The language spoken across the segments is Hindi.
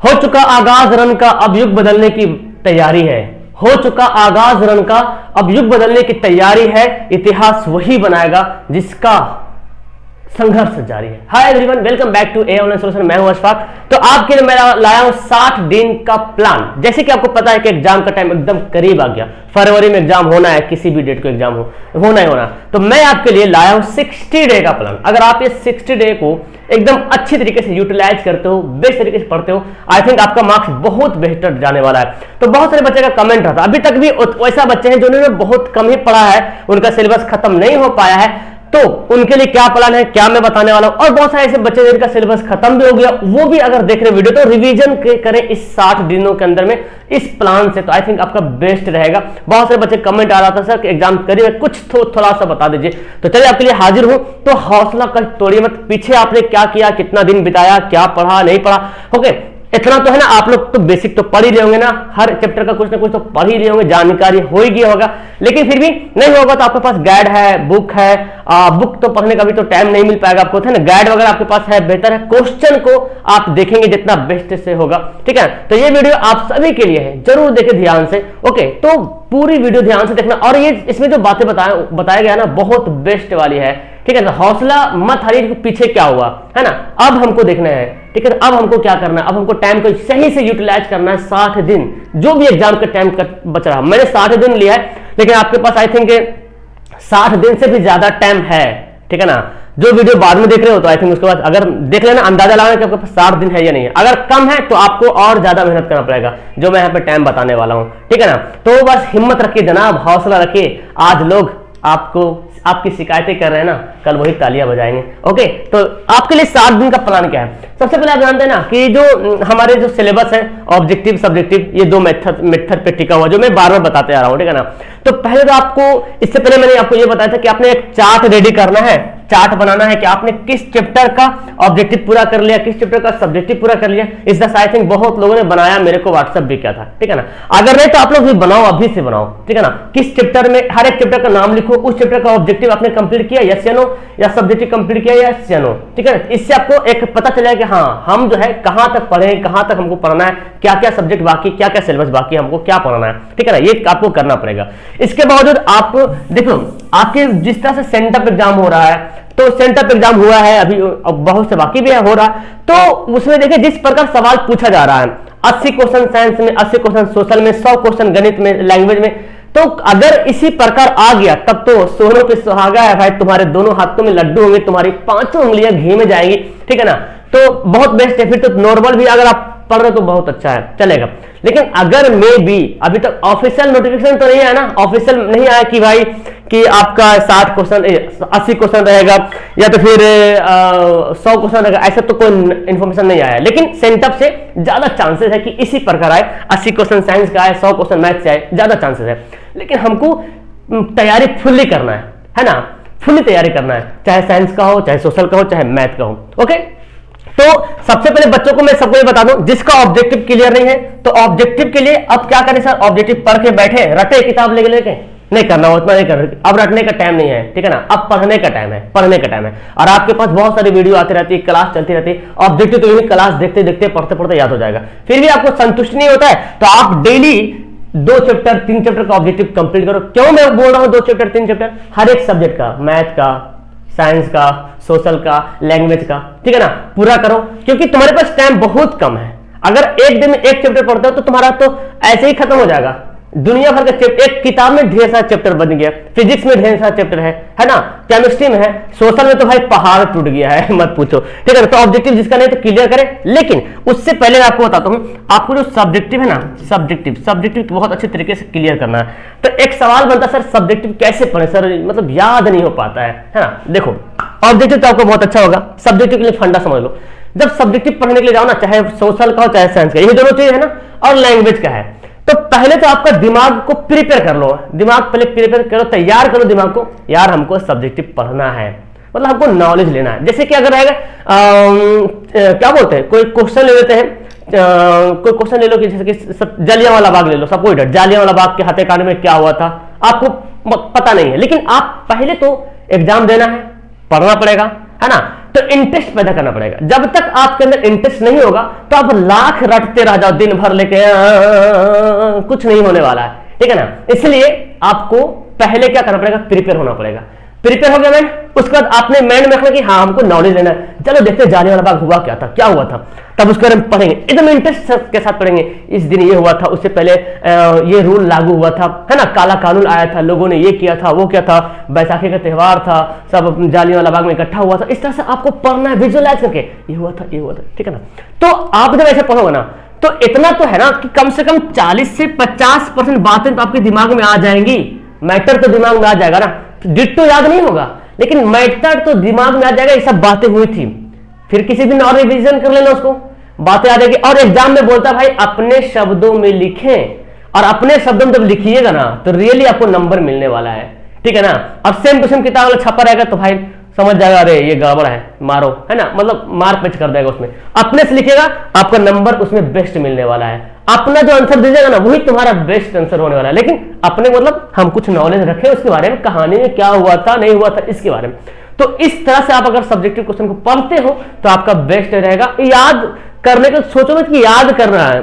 हो चुका आगाज रन का, अब युग बदलने की तैयारी है। हो चुका आगाज रन का, अब युग बदलने की तैयारी है। इतिहास वही बनाएगा जिसका संघर्ष जारी है। Hi everyone, welcome back to a online solution. मैं हूं अशफाक। तो आपके लिए मैं लाया हूं 60 दिन का प्लान। जैसे कि आपको पता है कि एग्जाम का टाइम एकदम करीब आ गया, फरवरी में एग्जाम होना है, किसी भी डेट को एग्जाम होना ही होना। तो मैं आपके लिए लाया हूं 60 डे का प्लान। अगर आप ये 60 डे को एकदम अच्छी तरीके से यूटिलाइज करते हो, बेस्ट तरीके से पढ़ते हो, आई थिंक आपका मार्क्स बहुत बेहतर जाने वाला है। तो बहुत सारे बच्चे का कमेंट रहा था, अभी तक भी वैसा बच्चे हैं जिन्होंने बहुत कम ही पढ़ा है, उनका सिलेबस खत्म नहीं हो पाया है। तो उनके लिए क्या प्लान है, क्या मैं बताने वाला हूं। और बहुत सारे ऐसे बच्चे जिनका सिलेबस खत्म भी हो गया, वो भी अगर देख रहे वीडियो तो रिवीजन करें इस 60 दिनों के अंदर में इस प्लान से। तो आई थिंक आपका बेस्ट रहेगा। बहुत सारे बच्चे कमेंट आ रहा था, सर एग्जाम करिए, कुछ थोड़ा सा बता दीजिए। तो चलिए आपके लिए हाजिर हूं। तो हौसला कर तोड़िए मत। पीछे आपने क्या किया, कितना दिन बिताया, क्या पढ़ा नहीं पढ़ा, ओके इतना तो है ना। आप लोग तो बेसिक तो पढ़ ही रहे होंगे ना, हर चैप्टर का कुछ ना कुछ तो पढ़ ही रहे होंगे, जानकारी हो ही गया होगा। लेकिन फिर भी नहीं होगा तो आपके पास गाइड है, बुक है। बुक तो पढ़ने का भी तो टाइम नहीं मिल पाएगा आपको, है ना। गाइड वगैरह आपके पास है, बेहतर है क्वेश्चन को आप देखेंगे जितना बेस्ट से होगा, ठीक है। तो ये वीडियो आप सभी के लिए है, जरूर देखें ध्यान से, ओके। तो पूरी वीडियो ध्यान से देखना। और ये इसमें जो बातें बताया गया ना, बहुत बेस्ट वाली है, ठीक है। हौसला मत हारिए, पीछे क्या हुआ है ना, अब हमको देखना है, ठीक है। अब हमको क्या करना है, अब हमको टाइम को सही से यूटिलाइज करना है। 60 दिन जो भी एग्जाम का टाइम बच रहा है, मैंने 60 दिन लिया है, लेकिन आपके पास आई थिंक 60 दिन से भी ज्यादा टाइम है, ठीक है ना। जो वीडियो बाद में देख रहे हो तो आई थिंक उसके बाद अगर देख लेना, अंदाजा लगाना कि आपके पास 60 दिन है या नहीं है। अगर कम है तो आपको और ज्यादा मेहनत करना पड़ेगा, जो मैं यहाँ पे टाइम बताने वाला हूं, ठीक है ना। तो बस हिम्मत रखिए जनाब, हौसला रखिए। आज लोग आपकी शिकायतें कर रहे हैं ना, कल वही तालियां बजाएंगे, ओके। तो आपके लिए 60 दिन का प्लान क्या है। सबसे पहले आप जानते हैं ना कि जो हमारे जो सिलेबस है, ऑब्जेक्टिव सब्जेक्टिव, ये दो मेथड पे टिका हुआ, जो मैं बार बार बताते आ रहा हूं, ठीक है ना। तो पहले तो आपको, इससे पहले मैंने आपको ये बताया था कि आपने एक चार्ट रेडी करना है, चार्ट बनाना है कि आपने किस चैप्टर का ऑब्जेक्टिव पूरा कर लिया, किस चैप्टर का सब्जेक्टिव पूरा कर लिया। इस आई थिंक बहुत लोगों ने बनाया, मेरे को व्हाट्सएप भी किया था, ठीक है ना। अगर नहीं तो आप लोग भी बनाओ, अभी से बनाओ, ठीक है ना। किस चैप्टर में, हर एक चैप्टर का नाम लिखो, उस चैप्टर का ऑब्जेक्टिव आपने कंप्लीट किया यस या नो, या सब्जेक्टिव कंप्लीट किया यस या नो, ठीक है। इससे आपको एक पता चलेगा कि हाँ हम जो है कहां तक पढ़े, कहां तक हमको पढ़ना है, क्या क्या सब्जेक्ट बाकी, क्या क्या सिलेबस बाकी, हमको क्या पढ़ना है, ठीक है ना। ये आपको करना पड़ेगा। इसके बावजूद आप देखो, आपके जिस तरह से सेंटअप एग्जाम हो रहा है, तो सेंटअप एग्जाम हुआ है अभी, बहुत से बाकी भी हो रहा है। तो उसमें देखिए जिस प्रकार सवाल पूछा जा रहा है, 80 क्वेश्चन साइंस में, 80 क्वेश्चन सोशल में, 100 क्वेश्चन गणित में, लैंग्वेज में, तो अगर इसी प्रकार आ गया तब तो सोनों पे सुहागा है भाई। तुम्हारे दोनों हाथों में लड्डू होंगे, तुम्हारी 5 उंगलियां घी में जाएंगी, ठीक है ना। तो बहुत बेस्ट है। फिर तो नॉर्मल भी अगर आप पढ़ रहे तो बहुत अच्छा है, चलेगा। लेकिन अगर मैं भी अभी तक ऑफिशियल नोटिफिकेशन तो नहीं आया ना, ऑफिशियल नहीं आया कि भाई कि आपका 60 क्वेश्चन 80 क्वेश्चन रहेगा या तो फिर 100 क्वेश्चन रहेगा, ऐसा तो कोई इंफॉर्मेशन नहीं आया। लेकिन सेंटअप से ज्यादा चांसेस है कि इसी प्रकार आए, 80 क्वेश्चन साइंस का आए, 100 क्वेश्चन मैथ से आए, ज्यादा चांसेस है। लेकिन हमको तैयारी फुल्ली करना है ना, फुल्ली तैयारी करना है, चाहे साइंस का हो, चाहे सोशल का हो, चाहे मैथ का हो, ओके। तो सबसे पहले बच्चों को मैं सबको ये बता दूं, जिसका ऑब्जेक्टिव क्लियर नहीं है, तो ऑब्जेक्टिव के लिए अब क्या करें सर, ऑब्जेक्टिव पढ़ के बैठे, रटे किताब लेके नहीं करना, उतना नहीं करना। अब रटने का टाइम नहीं है, ठीक है ना। अब पढ़ने का टाइम है, पढ़ने का टाइम है। और आपके पास बहुत सारी वीडियो आती रहती है, क्लास चलती रहती है, ऑब्जेक्टिव तो यही क्लास देखते देखते पढ़ते पढ़ते याद हो जाएगा। फिर भी आपको संतुष्ट नहीं होता है, तो आप डेली 2 चैप्टर 3 चैप्टर का ऑब्जेक्टिव कंप्लीट करो। क्यों मैं बोल रहा हूं 2 चैप्टर 3 चैप्टर, हर एक सब्जेक्ट का, मैथ का, साइंस का, सोशल का, लैंग्वेज का, ठीक है ना, पूरा करो। क्योंकि तुम्हारे पास टाइम बहुत कम है। अगर एक दिन में एक चैप्टर पढ़ते हो तो तुम्हारा तो ऐसे ही खत्म हो जाएगा। दुनिया भर का चैप्टर, एक किताब में ढेर सारा चैप्टर बन गया, फिजिक्स में ढेर सारा चैप्टर है ना, केमिस्ट्री में है, सोशल में तो भाई पहाड़ टूट गया है, मत पूछो, ठीक है। तो ऑब्जेक्टिव जिसका नहीं तो क्लियर करें। लेकिन उससे पहले मैं आपको बताता हूं, आपको जो सब्जेक्टिव है ना, सब्जेक्टिव बहुत अच्छे तरीके से क्लियर करना है। तो एक सवाल बनता है, सर सब्जेक्टिव कैसे पढ़े सर, मतलब याद नहीं हो पाता है ना। देखो ऑब्जेक्टिव तो आपको बहुत अच्छा होगा, सब्जेक्टिव के लिए फंडा समझ लो। जब सब्जेक्टिव पढ़ने के लिए जाओ ना, चाहे सोशल का हो चाहे साइंस का, ये दोनों चीज है ना, और लैंग्वेज का है, तो पहले तो आपका दिमाग को प्रिपेयर कर लो, दिमाग पहले प्रिपेयर करो, तैयार करो दिमाग को, यार हमको सब्जेक्टिव पढ़ना है, मतलब हमको नॉलेज लेना है। जैसे कि अगर रहेगा क्या बोलते हैं, कोई क्वेश्चन ले लेते हैं, कोई क्वेश्चन ले लो कि जैसे कि जलियांवाला बाग ले लो, सबको जलियांवाला बाग के हत्याकांड में क्या हुआ था आपको पता नहीं है, लेकिन आप पहले तो एग्जाम देना है, पढ़ना पड़ेगा, है ना। तो तो इंटरेस्ट पैदा करना पड़ेगा। जब तक आपके अंदर इंटरेस्ट नहीं होगा तो आप लाख रटते रह जाओ दिन भर लेके, कुछ नहीं होने वाला है, ठीक है ना। इसलिए आपको पहले क्या करना पड़ेगा, प्रिपेयर होना पड़ेगा। प्रिपेयर हो गया मैंने, उसके बाद आपने माइंड में रखना कि हाँ हमको नॉलेज लेना है, चलो देखते हैं जालियांवाला बाग हुआ क्या था, क्या हुआ था, तब उसके बारे में पढ़ेंगे, एकदम इंटरेस्ट के साथ पढ़ेंगे। इस दिन ये हुआ था, उससे पहले ये रूल लागू हुआ था, है ना, काला कानून आया था, लोगों ने ये किया था, वो क्या था, बैसाखी का त्यौहार था, सब जालियांवाला बाग में इकट्ठा हुआ था। इस तरह से आपको पढ़ना है विजुअलाइज करके, ये हुआ था, ये हुआ था, ठीक है ना। तो आप जब ऐसे पढ़ोगे ना तो इतना तो है ना कि कम से कम 40 से 50% बातें तो आपके दिमाग में आ जाएंगी। मैटर तो दिमाग में आ जाएगा ना, डिट्टो याद नहीं होगा लेकिन मैटर तो दिमाग में आ जाएगा, ये सब बातें हुई थी। फिर किसी दिन और रिवीजन कर लेना, उसको बातें आ जाएगी। और एग्जाम में बोलता भाई अपने शब्दों में लिखें, और अपने शब्दों में जब लिखिएगा ना तो रियली आपको नंबर मिलने वाला है, ठीक है ना। और सेम टू सेम किताब छपा रहेगा तो भाई समझ जाएगा अरे ये गड़बड़ है, मारो, है ना, मतलब मार पेच कर देगा उसमें। अपने से लिखेगा आपका नंबर उसमें बेस्ट मिलने वाला है। अपना जो आंसर दीजिएगा ना वही तुम्हारा बेस्ट आंसर होने वाला है। लेकिन अपने मतलब हम कुछ नॉलेज रखें उसके बारे में, कहानी में क्या हुआ था नहीं हुआ था इसके बारे में। तो इस तरह से आप अगर सब्जेक्टिव क्वेश्चन को पढ़ते हो तो आपका बेस्ट रहेगा। याद करने का सोचो मत कि याद करना है,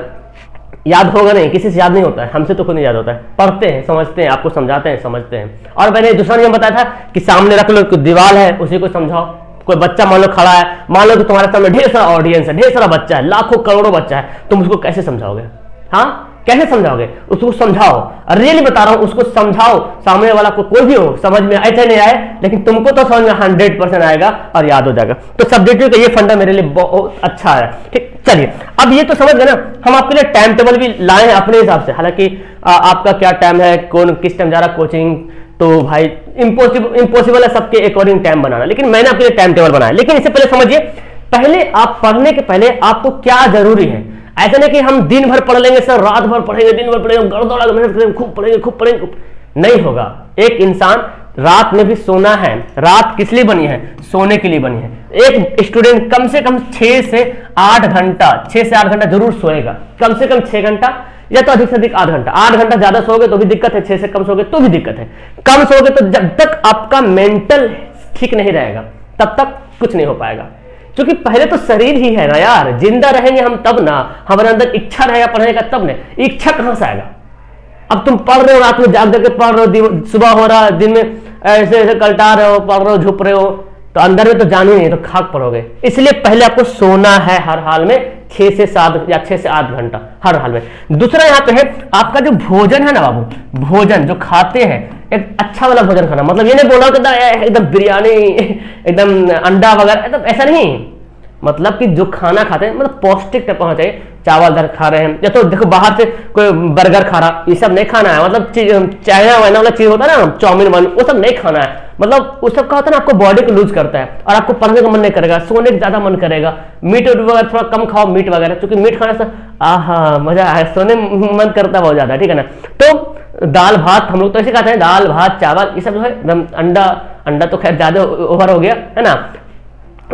याद होगा नहीं, किसी से याद नहीं होता है, हमसे तो खुद नहीं याद होता है। पढ़ते हैं, समझते हैं, आपको समझाते हैं, समझते हैं। और मैंने दूसरा नियम बताया था कि सामने रख लो, दीवार है उसी को समझाओ। कोई बच्चा मान लो खड़ा है, मान लो कि तुम्हारे सामने ढेर सारा ऑडियंस है, ढेर सारा बच्चा है, लाखों करोड़ों बच्चा है, तुम उसको कैसे समझाओगे? हाँ कैसे समझाओगे? उसको समझाओ, रियली बता रहा हूं, उसको समझाओ। सामने वाला को कोई भी हो समझ में आए चाहे नहीं आए, लेकिन तुमको तो समझ में 100% आएगा और याद हो जाएगा। तो सब्जेक्टिव का ये फंडा मेरे लिए बहुत अच्छा है, ठीक। चलिए अब ये तो समझ गए ना, हम आपके लिए टाइम टेबल भी लाए हैं अपने हिसाब से। हालांकि आपका क्या टाइम है, कौन किस टाइम जा रहा कोचिंग, तो भाई इम्पॉसिबल है सबके अकॉर्डिंग टाइम बनाना, लेकिन मैंने आपके लिए टाइम टेबल बनाया। लेकिन इससे पहले समझिए, पहले आप पढ़ने के पहले आपको क्या जरूरी है। ऐसा नहीं कि हम दिन भर पढ़ लेंगे सर, रात भर पढ़ेंगे, दिन भर पढ़ेंगे, गड़दौड़ा मेहनत करेंगे, खूब पढ़ेंगे, खूब पढ़ेंगे, नहीं होगा। एक इंसान रात में भी सोना है। रात किस लिए बनी है? सोने के लिए बनी है। एक स्टूडेंट कम से कम 6 से 8 घंटा, 6 से 8 घंटा जरूर सोएगा, कम से कम 6 घंटा या तो अधिक से अधिक 8 घंटा। 8 घंटा ज्यादा सोओगे तो भी दिक्कत है, 6 से कम सोओगे तो भी दिक्कत है। कम सोओगे तो जब तक आपका मेंटल ठीक नहीं रहेगा तब तक कुछ नहीं हो पाएगा, क्योंकि पहले तो शरीर ही है ना यार, जिंदा रहेंगे हम तब ना, हमारे अंदर इच्छा रहेगा पढ़ने का तब नहीं। इच्छा कहां से आएगा? अब तुम पढ़ रहे हो, रात में जाग जाके पढ़ रहे हो, सुबह हो रहा, दिन में ऐसे ऐसे कलटा रहे हो, पढ़ रहे हो, झुप रहे हो, तो अंदर में तो जान ही नहीं, तो खाक पड़ोगे। इसलिए पहले आपको सोना है हर हाल में 6 से 7 या 6 से 8 घंटा हर हाल में। दूसरा यहाँ पे है आपका जो भोजन है ना बाबू, भोजन जो खाते हैं एक अच्छा वाला भोजन खाना। मतलब ये नहीं बोला कि एकदम बिरयानी, एकदम अंडा वगैरह, एकदम ऐसा नहीं। मतलब कि जो खाना खाते हैं मतलब पौष्टिक टाइप होना चाहिए। चावल दाल खा रहे हैं या तो देखो बाहर से कोई बर्गर खा रहा, ये सब नहीं खाना है। मतलब चाइना वाइना वाला चीज होता है ना, चाउमीन वाउमीन, वो सब नहीं खाना है। मतलब उस सब का होता है ना, आपको बॉडी को लूज करता है और आपको पढ़ने का मन नहीं करेगा, सोने का ज्यादा मन करेगा। मीट वगैरह थोड़ा कम खाओ, मीट वगैरह, क्योंकि मीट खाने से आहा मजा है, सोने मन करता बहुत ज्यादा, ठीक है ना। तो दाल भात हम लोग तो ऐसे खाते हैं, दाल भात चावल ये सब जो है एकदम। अंडा तो खैर ज्यादा ओवर हो गया है ना।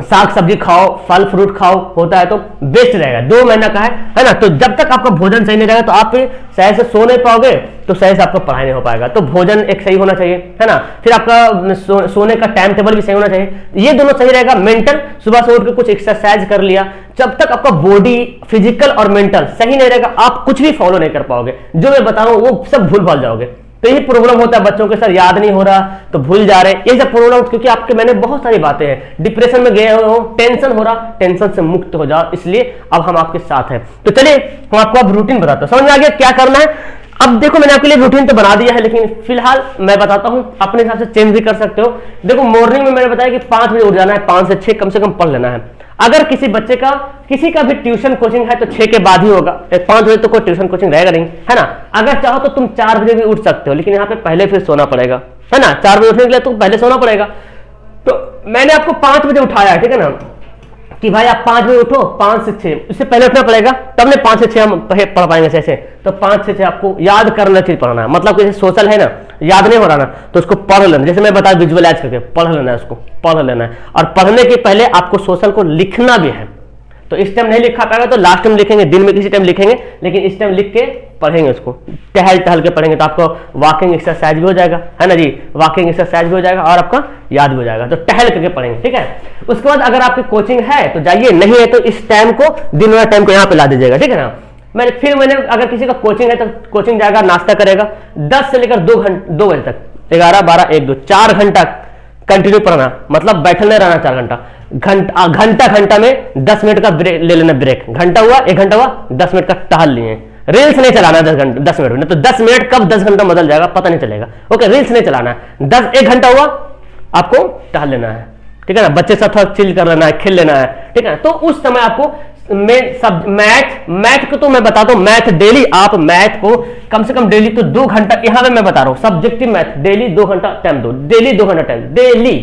साग सब्जी खाओ, फल फ्रूट खाओ, होता है तो बेस्ट रहेगा। 2 महीना का है ना। तो जब तक आपका भोजन सही नहीं रहेगा तो आप फिर सही से सो नहीं पाओगे, तो सही से आपका पढ़ाई नहीं हो पाएगा। तो भोजन एक सही होना चाहिए, है ना। फिर आपका सोने का टाइम टेबल भी सही होना चाहिए। ये दोनों सही रहेगा। मेंटल, सुबह से उठ के कुछ एक्सरसाइज कर लिया। जब तक आपका बॉडी फिजिकल और मेंटल सही नहीं रहेगा आप कुछ भी फॉलो नहीं कर पाओगे। जो मैं बता रहा हूं वो सब भूल भाल जाओगे। तो यही प्रॉब्लम होता है बच्चों के, सर याद नहीं हो रहा तो भूल जा रहे, ये सब प्रॉब्लम, क्योंकि आपके मैंने बहुत सारी बातें हैं। डिप्रेशन में गए हो, टेंशन हो रहा, टेंशन से मुक्त हो जाओ। इसलिए अब हम आपके साथ हैं। तो चलिए हम आपको अब रूटीन बताता हूं, समझ में आ गया क्या करना है। अब देखो मैंने आपके लिए रूटीन तो बना दिया है, लेकिन फिलहाल मैं बताता हूं, अपने हिसाब से चेंज भी कर सकते हो। देखो मॉर्निंग में मैंने बताया कि 5 बजे उठ जाना है, 5 से 6 कम से कम पढ़ लेना है। अगर किसी बच्चे का किसी का भी ट्यूशन कोचिंग है तो 6 के बाद ही होगा, 5 बजे तो कोई ट्यूशन कोचिंग रहेगा नहीं, है ना। अगर चाहो तो तुम 4 बजे भी उठ सकते हो, लेकिन यहाँ पे पहले फिर सोना पड़ेगा, है ना। 4 बजे उठने के लिए तो पहले सोना पड़ेगा। तो मैंने आपको 5 बजे उठाया, ठीक है ना, कि भाई आप 5 बजे उठो, 5 से 6 इससे पहले उठना पड़ेगा, तब ने 5 से 6 हम पढ़ पाएंगे ऐसे। तो 5 से 6 आपको याद करना चीज पढ़ना है। मतलब जैसे सोशल है ना, याद नहीं हो रहा ना, तो उसको पढ़ लेना। जैसे मैं बता विजुअलाइज करके पढ़ लेना है, उसको पढ़ लेना है। और पढ़ने के पहले आपको सोशल को लिखना भी है। तो इस टाइम नहीं लिखा पाएगा तो लास्ट टाइम लिखेंगे, दिन में किसी टाइम लिखेंगे, लेकिन इस टाइम लिख के पढ़ेंगे उसको, टहल टहल के पढ़ेंगे तो आपको वॉकिंग एक्सरसाइज भी हो जाएगा, है ना जी, वॉकिंग एक्सरसाइज भी हो जाएगा और आपका याद भी हो जाएगा। तो टहल करके पढ़ेंगे, ठीक है। उसके बाद अगर आपकी कोचिंग है तो जाइए, नहीं है तो इस टाइम को, दिन वाला टाइम को यहाँ पे ला दीजिएगा, ठीक है ना। मैंने अगर किसी का कोचिंग है तो कोचिंग जाएगा, नाश्ता करेगा, 10 से लेकर 2 बजे तक, 11, 12, 1, 2, 4 घंटा कंटिन्यू पढ़ना, मतलब बैठल नहीं रहना 4 घंटा, घंटा में 10 मिनट का ब्रेक ले लेना, ब्रेक, घंटा हुआ, 1 घंटा हुआ, 10 मिनट का टहल लिए, रील्स नहीं चलाना 10 मिनट में, तो 10 मिनट कब 10 घंटा बदल जाएगा पता नहीं चलेगा। ओके, रील्स नहीं चलाना है, 1 घंटा हुआ आपको टहल लेना है, ठीक है ना, बच्चे साथ थोड़ा चिल कर लेना है, खेल लेना है, ठीक है। तो उस समय आपको मैथ को तो मैं बताता हूं, मैथ डेली आप मैथ को कम से कम डेली तो 2 घंटा, यहां पे मैं बता रहा हूं सब्जेक्टिव मैथ डेली 2 घंटा टाइम दो, डेली 2 घंटा टाइम डेली,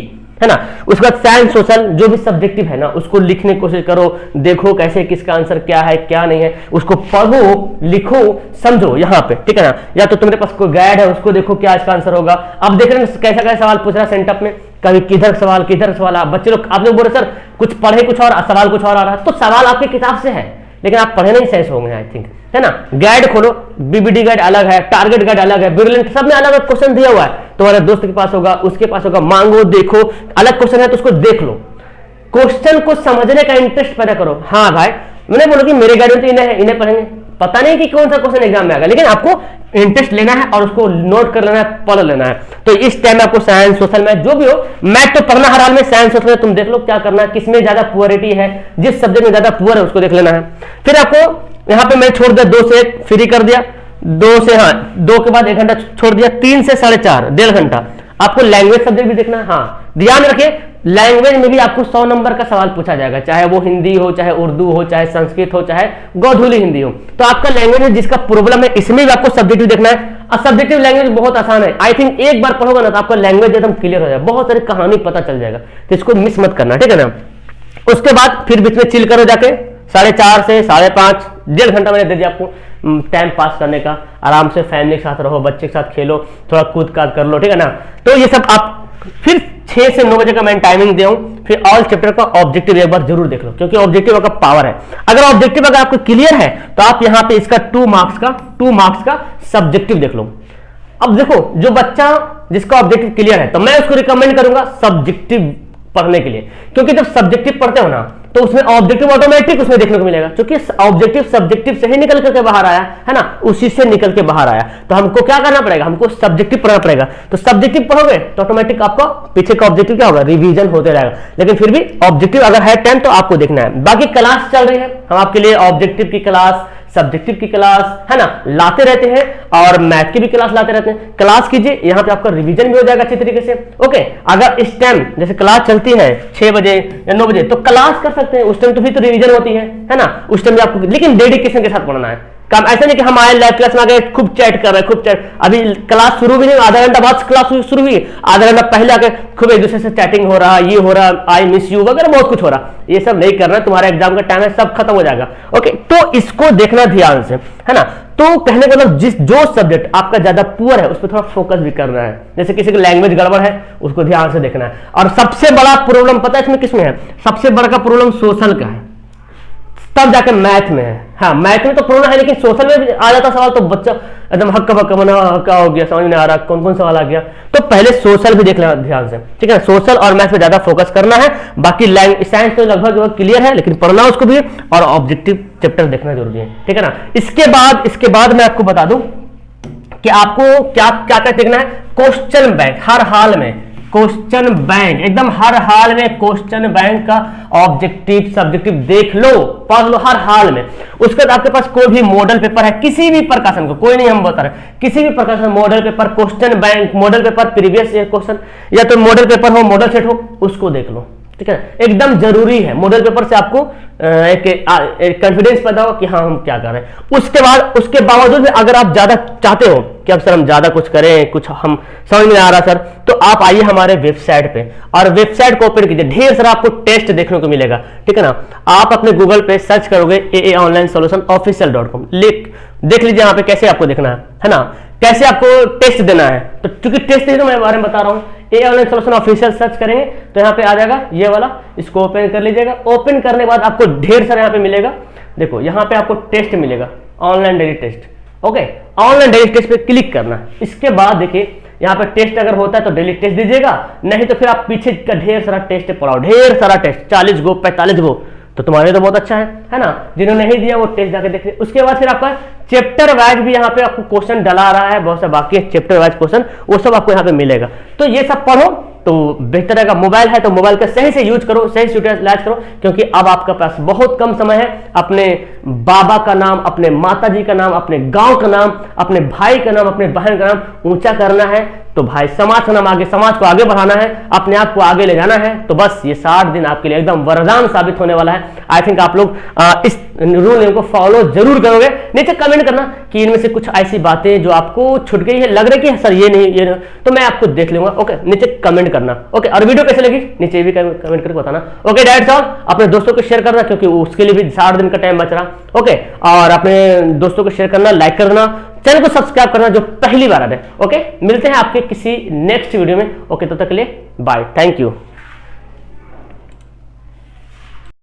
है ना। उसके बाद साइंस सोशल जो भी सब्जेक्टिव है ना उसको लिखने की कोशिश करो, देखो कैसे किसका आंसर क्या है क्या नहीं है, उसको पढ़ो, लिखो, समझो यहाँ पे, ठीक है ना। या तो तुम्हारे पास कोई गाइड है उसको देखो क्या इसका आंसर होगा। अब देख रहे हैं कैसा कैसा सवाल पूछ रहा है सेंटअप में, कभी किधर सवाल बच्चे लोग, आप लोग बोल रहे सर कुछ पढ़े कुछ और सवाल कुछ और आ रहा है, तो सवाल आपकी किताब से है लेकिन आप पढ़े नहीं सही होंगे आई थिंक, है ना। गाइड खोलो, बीबीडी गाइड अलग है, टारगेट गाइड अलग है, ब्रिलियंट, सब में अलग अलग क्वेश्चन दिया हुआ है, तुम्हारे दोस्त के पास होगा, उसके पास होगा, मांगो, देखो, अलग क्वेश्चन है तो उसको देख लो, क्वेश्चन को समझने का इंटरेस्ट पैदा करो। हाँ भाई, मैंने बोला कि मेरे गाइड में तो इन्हें पढ़ेंगे, पता नहीं कि कौन सा क्वेश्चन एग्जाम में आएगा, लेकिन आपको इंटरेस्ट लेना है और उसको नोट कर लेना है, पढ़ लेना है। तो इस टाइम आपको साइंस सोशल मैथ जो भी हो, मैथ तो पढ़ना हर हाल में, साइंस सोशल तुम देख लो क्या करना है, किसमें ज्यादा पुअरिटी है, जिस सब्जेक्ट में ज्यादा पुअर है उसको देख लेना है। फिर आपको यहाँ पे मैं छोड़ दिया 2 से 1 फ्री कर दिया, 2 के बाद 1 घंटा छोड़ दिया, 3 से 4.5 1.5 घंटा आपको लैंग्वेज सब्जेक्ट भी देखना है। हाँ, ध्यान रखिए लैंग्वेज में भी आपको 100 नंबर का सवाल पूछा जाएगा, चाहे वो हिंदी हो, चाहे उर्दू हो, चाहे संस्कृत हो, चाहे गोधूली हिंदी हो। तो आपका लैंग्वेज में जिसका प्रॉब्लम है इसमें भी आपको सब्जेक्टिव देखना है। और सब्जेक्टिव लैंग्वेज बहुत आसान है, आई थिंक एक बार पढ़ोगे ना तो आपका लैंग्वेज एकदम क्लियर हो जाएगा, बहुत सारी कहानी पता चल जाएगा, तो इसको मिस मत करना, ठीक है ना। उसके बाद फिर बीच में चिल करो जाके, 4:30 से 5:30 1.5 घंटा मैंने दे दिया आपको टाइम पास करने का, आराम से फैमिली के साथ रहो, बच्चे के साथ खेलो, थोड़ा कूद काद कर लो, ठीक है ना। तो ये सब आप फिर 6 से 9 बजे का मैं टाइमिंग दे, फिर ऑल चैप्टर का ऑब्जेक्टिव एक बार जरूर देख लो, क्योंकि ऑब्जेक्टिव का पावर है। अगर ऑब्जेक्टिव अगर आपको क्लियर है तो आप यहाँ पे इसका 2 मार्क्स का सब्जेक्टिव देख लो। अब देखो जो बच्चा जिसका ऑब्जेक्टिव क्लियर है तो मैं उसको रिकमेंड करूंगा सब्जेक्टिव पढ़ने के लिए, क्योंकि जब सब्जेक्टिव पढ़ते हो ना तो उसमें ऑब्जेक्टिव ऑटोमेटिक उसमें देखने को मिलेगा, क्योंकि ऑब्जेक्टिव सब्जेक्टिव से ही निकल करके बाहर आया है ना, उसी से निकल के बाहर आया। तो हमको क्या करना पड़ेगा, हमको सब्जेक्टिव पढ़ना पड़ेगा। तो सब्जेक्टिव पढ़ोगे तो ऑटोमेटिक आपका पीछे का ऑब्जेक्टिव क्या होगा, रिवीजन होते रहेगा। लेकिन फिर भी ऑब्जेक्टिव अगर है 10 तो आपको देखना है। बाकी क्लास चल रही है, हम आपके लिए ऑब्जेक्टिव की क्लास, सब्जेक्टिव की क्लास, है ना, लाते रहते हैं, और मैथ की भी क्लास लाते रहते हैं। क्लास कीजिए, यहाँ पे आपका रिवीजन भी हो जाएगा अच्छी तरीके से। ओके, अगर इस टाइम जैसे क्लास चलती है 6 बजे या 9 बजे तो क्लास कर सकते हैं, उस टाइम तो भी तो रिवीजन होती है ना, उस टाइम भी आपको, लेकिन डेडिकेशन के साथ पढ़ना है। काम ऐसा नहीं कि हम आए लाइव क्लास में आ गए खूब चैट कर रहे हैं, खूब चैट, अभी क्लास शुरू भी नहीं, आधा घंटा बाद क्लास शुरू हुई, आधा घंटा पहले आके खूब एक दूसरे से चैटिंग हो रहा, ये हो रहा, आई मिस यू वगैरह बहुत कुछ हो रहा, ये सब नहीं करना। तुम्हारा एग्जाम का टाइम है, सब खत्म हो जाएगा। ओके, तो इसको देखना ध्यान से, है ना। तो कहने का मतलब जो सब्जेक्ट आपका ज्यादा पुअर है उस पर थोड़ा फोकस भी करना है। जैसे किसी की लैंग्वेज गड़बड़ है उसको ध्यान से देखना है। और सबसे बड़ा प्रॉब्लम पता है इसमें किसमें है, सबसे बड़ा का प्रॉब्लम सोशल का है, तब जाकर मैथ में है। हाँ, मैथ में तो प्रॉब्लम है, लेकिन सोशल में भी आ जाता सवाल तो बच्चा एकदम हक्का बक्का बना, क्या हो गया समझ नहीं आ रहा, कौन कौन सवाल आ गया। तो पहले सोशल भी देख लेना ध्यान से, ठीक है। सोशल और मैथ में ज्यादा फोकस करना है। बाकी साइंस तो लगभग क्लियर है, लेकिन पढ़ना उसको भी, और ऑब्जेक्टिव चैप्टर देखना जरूरी है, ठीक है ना। इसके बाद मैं आपको बता दूं कि आपको क्या क्या देखना है। क्वेश्चन बैंक हर हाल में, क्वेश्चन बैंक एकदम हर हाल में, क्वेश्चन बैंक का ऑब्जेक्टिव सब्जेक्टिव देख लो, पढ़ लो हर हाल में। उसके बाद आपके पास कोई भी मॉडल पेपर है किसी भी प्रकाशन को, कोई नहीं हम बता रहे, किसी भी प्रकाशन model paper, question bank, model paper previous year question, या तो मॉडल पेपर हो, मॉडल सेट हो, उसको देख लो, ठीक है। एकदम जरूरी है, मॉडल पेपर से आपको एक कॉन्फिडेंस पैदा हो कि हाँ हम क्या कर रहे हैं। उसके बावजूद भी अगर आप ज्यादा चाहते हो कि अब सर हम ज्यादा कुछ करें, कुछ हम समझ में आ रहा सर, तो आप आइए हमारे वेबसाइट पे, और वेबसाइट को ओपन कीजिए, ढेर सारा आपको टेस्ट देखने को मिलेगा, ठीक है ना। आप अपने गूगल पे सर्च करोगे aaonlinesolutionofficial.com, देख लीजिए यहाँ पे कैसे आपको देखना है ना, कैसे आपको टेस्ट देना है। तो चूंकि टेस्ट के बारे में बता रहा हूँ, ए ऑनलाइन सोल्यूशन ऑफिशियल सर्च करेंगे तो यहाँ पे आ जाएगा ये वाला, इसको ओपन कर लीजिएगा। ओपन करने के बाद आपको ढेर सारा यहाँ पे मिलेगा, देखो यहाँ पे आपको टेस्ट मिलेगा, online daily test. Okay, online daily test पे क्लिक करना। इसके बाद देखिए यहाँ पे टेस्ट अगर होता है तो डेली टेस्ट दीजिएगा, नहीं तो फिर आप पीछे का ढेर सारा टेस्ट पढ़ाओ, ढेर सारा टेस्ट 40 गो 45 गो, तो तुम्हारे तो बहुत अच्छा है ना। जिन्होंने नहीं दिया वो टेस्ट जाके देख। उसके बाद फिर आपका चैप्टर वाइज भी यहाँ पे आपको क्वेश्चन डला आ रहा है, बहुत सा बाकी है चैप्टर वाइज क्वेश्चन, वो सब आपको यहाँ पे मिलेगा। तो ये सब पढ़ो तो बेहतर रहेगा। मोबाइल है तो मोबाइल का सही से यूज करो, सही से यूटिलाइज करो, क्योंकि अब आपके पास बहुत कम समय है अपने बाबा का नाम, अपने माता जी का नाम, अपने गांव का नाम, अपने भाई का नाम, अपने बहन का नाम ऊंचा करना है। तो भाई समाज का नाम आगे, समाज को आगे बढ़ाना है, अपने आप को आगे ले जाना है। तो बस ये 60 दिन आपके लिए एकदम वरदान साबित होने वाला है। आई थिंक आप लोग इस रूल को फॉलो जरूर करोगे। नीचे कमेंट करना कि इनमें से कुछ ऐसी बातें जो आपको छूट गई है, लग रहा है कि सर ये नहीं, तो मैं आपको देख लूंगा। ओके, नीचे कमेंट करना। ओके, और वीडियो कैसे लगी नीचे भी कमेंट करके बताना। Okay, that's all. अपने दोस्तों को शेयर करना क्योंकि उसके लिए भी 60 दिन का टाइम बच रहा। ओके, और अपने दोस्तों को शेयर करना, लाइक करना, चैनल को सब्सक्राइब करना जो पहली बार आ रहे। ओके, मिलते हैं आपके किसी नेक्स्ट वीडियो में। ओके, तब तक के लिए बाय, थैंक यू।